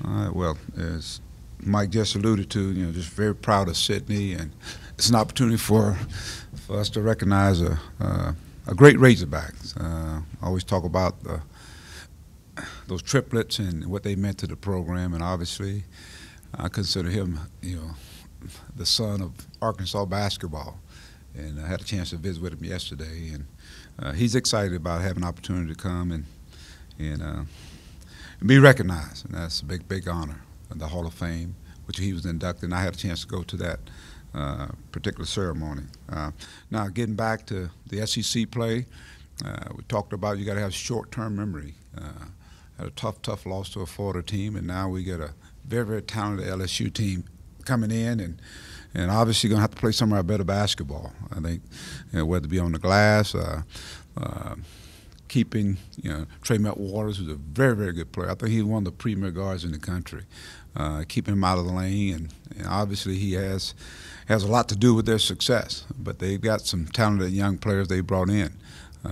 Well, as Mike just alluded to, just very proud of Sydney, and it's an opportunity for us to recognize a great Razorbacks. I always talk about those triplets and what they meant to the program, and obviously, I consider him, the son of Arkansas basketball, and I had a chance to visit with him yesterday, and he's excited about having an opportunity to come and be recognized, and that's a big honor. The Hall of Fame, which he was inducted, and I had a chance to go to that particular ceremony. Now, getting back to the SEC play, we talked about you got to have short-term memory. Had a tough loss to a Florida team, and now we get a very talented LSU team coming in, and obviously going to have to play some of our better basketball. I think whether it be on the glass, keeping Trey Waters, who's a very good player. I think he's one of the premier guards in the country. Keeping him out of the lane, and obviously he has a lot to do with their success. But they've got some talented young players they brought in.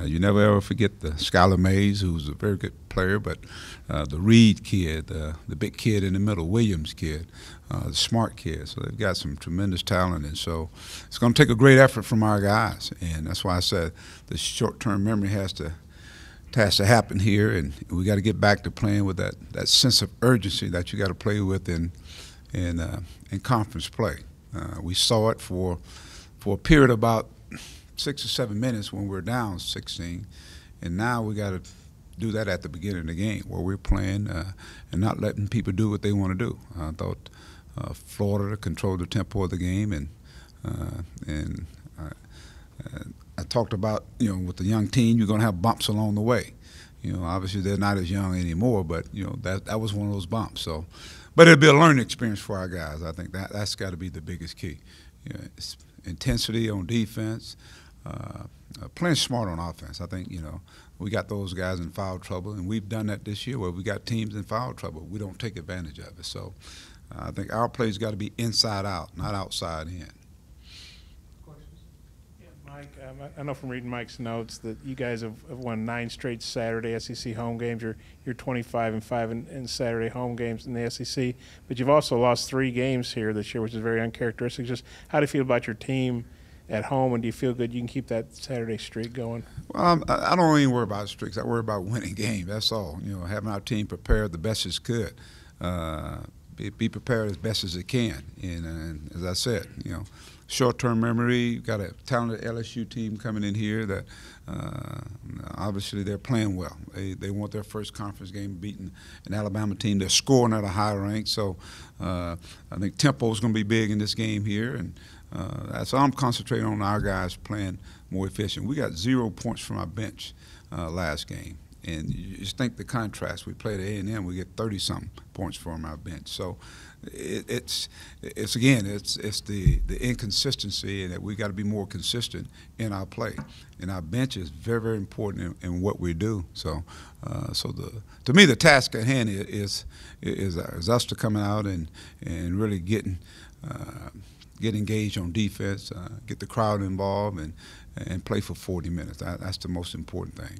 You never ever forget the Skylar Mays, who's a very good player, but the Reed kid, the big kid in the middle, Williams kid, the smart kid. So they've got some tremendous talent, and so it's going to take a great effort from our guys. And that's why I said the short-term memory has to happen here, and we got to get back to playing with that sense of urgency that you got to play with in conference play. We saw it for a period of about 6 or 7 minutes when we're down 16, and now we got to do that at the beginning of the game where we're playing and not letting people do what they want to do. I thought Florida controlled the tempo of the game, and I talked about, with the young team, you're going to have bumps along the way. Obviously they're not as young anymore, but that was one of those bumps. So, but it'll be a learning experience for our guys. I think that's got to be the biggest key. It's intensity on defense, playing smart on offense. I think we got those guys in foul trouble, and we've done that this year where we got teams in foul trouble. We don't take advantage of it. So, I think our play's got to be inside out, not outside in. Mike, I know from reading Mike's notes that you guys have won 9 straight Saturday SEC home games. You're 25-5 in Saturday home games in the SEC, but you've also lost 3 games here this year, which is very uncharacteristic. Just how do you feel about your team at home, and do you feel good you can keep that Saturday streak going? Well, I don't even worry about streaks. I worry about winning games. That's all. Having our team prepared the best it could. Be prepared as best as it can. And as I said, short-term memory. Got a talented LSU team coming in here that obviously they're playing well. They want their first conference game beating an Alabama team. They're scoring at a high rank. So I think tempo is going to be big in this game here. And so I'm concentrating on our guys playing more efficient. We got 0 points from our bench last game. And you just think the contrast. We played at A&M, we get 30-something points from our bench. So it's the inconsistency, and that we got to be more consistent in our play. And our bench is very important in what we do. So to me, the task at hand is us to come out and really get engaged on defense, get the crowd involved, and play for 40 minutes. That's the most important thing.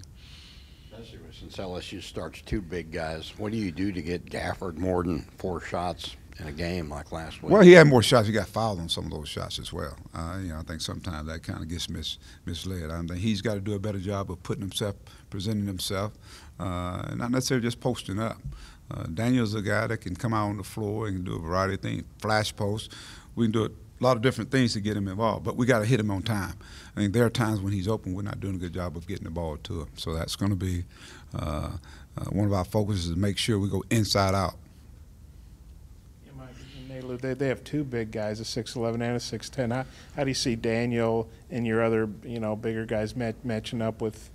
Since LSU starts 2 big guys, what do you do to get Gafford more than 4 shots in a game like last week? Well, he had more shots. He got fouled on some of those shots as well. I think sometimes that kind of gets misled. I think he's got to do a better job of presenting himself, and not necessarily just posting up. Daniel's a guy that can come out on the floor and do a variety of things, flash posts. We can do a lot of different things to get him involved, but we got to hit him on time. I think there are times when he's open, we're not doing a good job of getting the ball to him. So that's going to be one of our focuses, is make sure we go inside out. Yeah, Mike, they have 2 big guys, a 6'11" and a 6'10". How do you see Daniel and your other bigger guys matching up with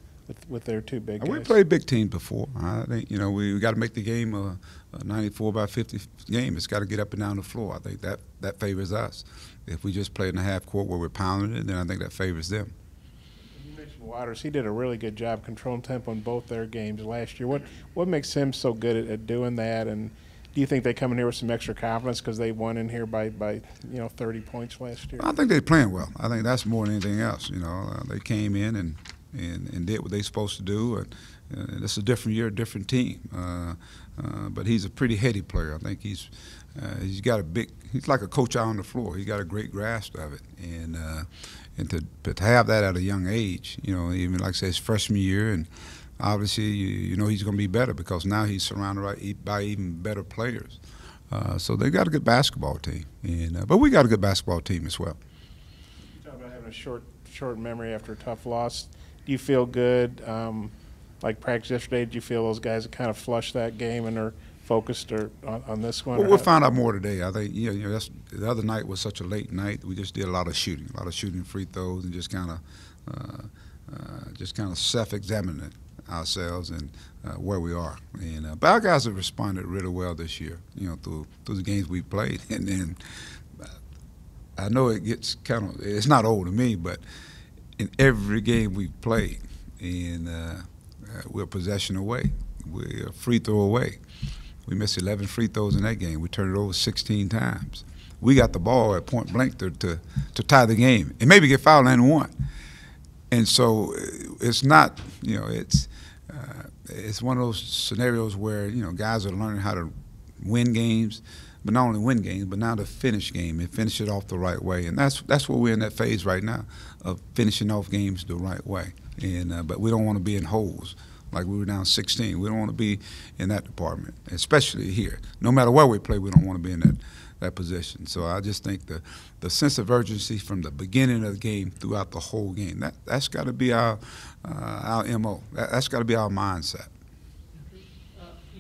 their 2 big guys? We played big teams before. I think we got to make the game a 94-by-50 game. It's got to get up and down the floor. I think that favors us. If we just play in the half court where we're pounding it, then I think that favors them. You mentioned Waters. He did a really good job controlling tempo in both their games last year. What makes him so good at doing that? And do you think they come in here with some extra confidence because they won in here by 30 points last year? I think they're playing well. I think that's more than anything else. They came in and did what they're supposed to do. And it's a different year, different team. But he's a pretty heady player. I think he's got he's like a coach out on the floor. He's got a great grasp of it, and to have that at a young age, even like I said, his freshman year, and obviously you know he's going to be better because now he's surrounded by even better players. So they got a good basketball team, but we got a good basketball team as well. You talk about having a short memory after a tough loss. Do you feel good? Like practice yesterday, did you feel those guys have kind of flushed that game and are focused on this one? Well, we'll find out more today. I think the other night was such a late night. We just did a lot of shooting free throws, and just kind of self-examining ourselves and where we are. But our guys have responded really well this year. Through the games we played, and then I know it gets it's not old to me, but in every game we played, and we're a possession away, we're a free throw away. We missed 11 free throws in that game. We turned it over 16 times. We got the ball at point blank to tie the game and maybe get fouled and won. And so it's not, it's one of those scenarios where, guys are learning how to win games, but not only win games, but now to finish game and finish it off the right way. And that's where we're in that phase right now of finishing off games the right way. And but we don't want to be in holes like we were down 16. We don't want to be in that department, especially here. No matter where we play, we don't want to be in that position. So I just think the sense of urgency from the beginning of the game throughout the whole game, that's got to be our MO. That's got to be our mindset.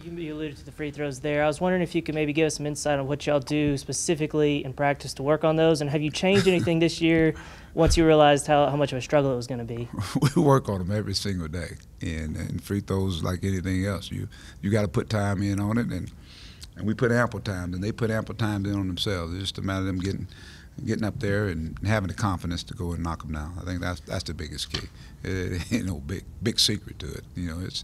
You alluded to the free throws there. I was wondering if you could maybe give us some insight on what y'all do specifically in practice to work on those, and have you changed anything this year once you realized how much of a struggle it was going to be? We work on them every single day, and free throws like anything else. You got to put time in on it, and we put ample time, and they put ample time in on themselves. It's just a matter of them getting up there and having the confidence to go and knock them down. I think that's the biggest key. It ain't no big secret to it. It's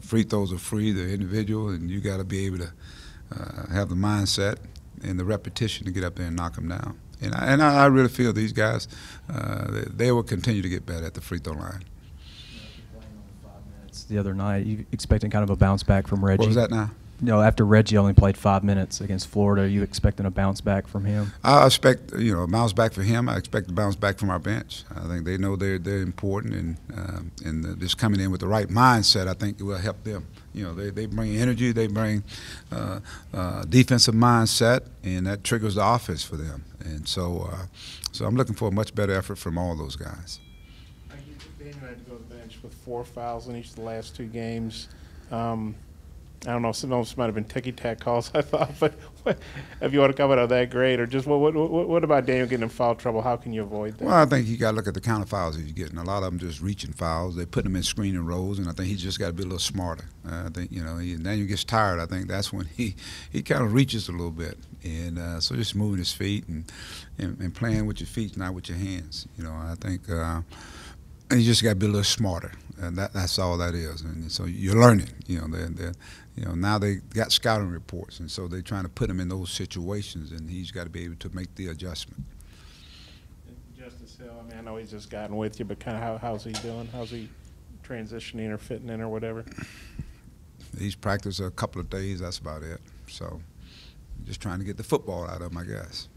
free throws are free, the individual, and you got to be able to have the mindset and the repetition to get up there and knock them down. And I really feel these guys, they will continue to get better at the free throw line. The other night, you expecting kind of a bounce back from Reggie? What was that now? After Reggie only played 5 minutes against Florida, are you expecting a bounce back from him? I expect, a bounce back for him. I expect a bounce back from our bench. I think they know they're important, and just coming in with the right mindset, I think it will help them. They bring energy, they bring defensive mindset, and that triggers the offense for them. And so I'm looking for a much better effort from all those guys. Daniel had to go to the bench with 4 fouls in each of the last 2 games. I don't know, some of those might have been ticky-tack calls, I thought, but if you want to comment on that, great. Or just what about Daniel getting in foul trouble? How can you avoid that? Well, I think you got to look at the kind of fouls he's getting. A lot of them just reaching fouls. They put him in screening roles, and I think he's just got to be a little smarter. I think, Daniel gets tired. I think that's when he kind of reaches a little bit. And so just moving his feet and playing with your feet, not with your hands. I think you just got to be a little smarter. And that's all that is. And so you're learning. Now they got scouting reports, and so they're trying to put him in those situations, and he's got to be able to make the adjustment. Justice Hill, I know he's just gotten with you, but kind of how's he doing? How's he transitioning or fitting in or whatever? He's practiced a couple of days. That's about it. So just trying to get the football out of him, I guess.